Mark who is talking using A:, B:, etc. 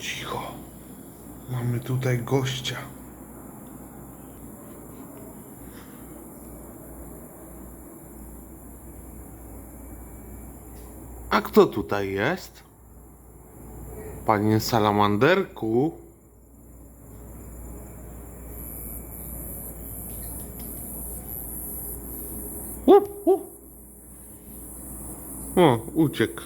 A: Cicho. Mamy tutaj gościa. A kto tutaj jest? Panie salamanderku? Łup, łup. O, uciekł.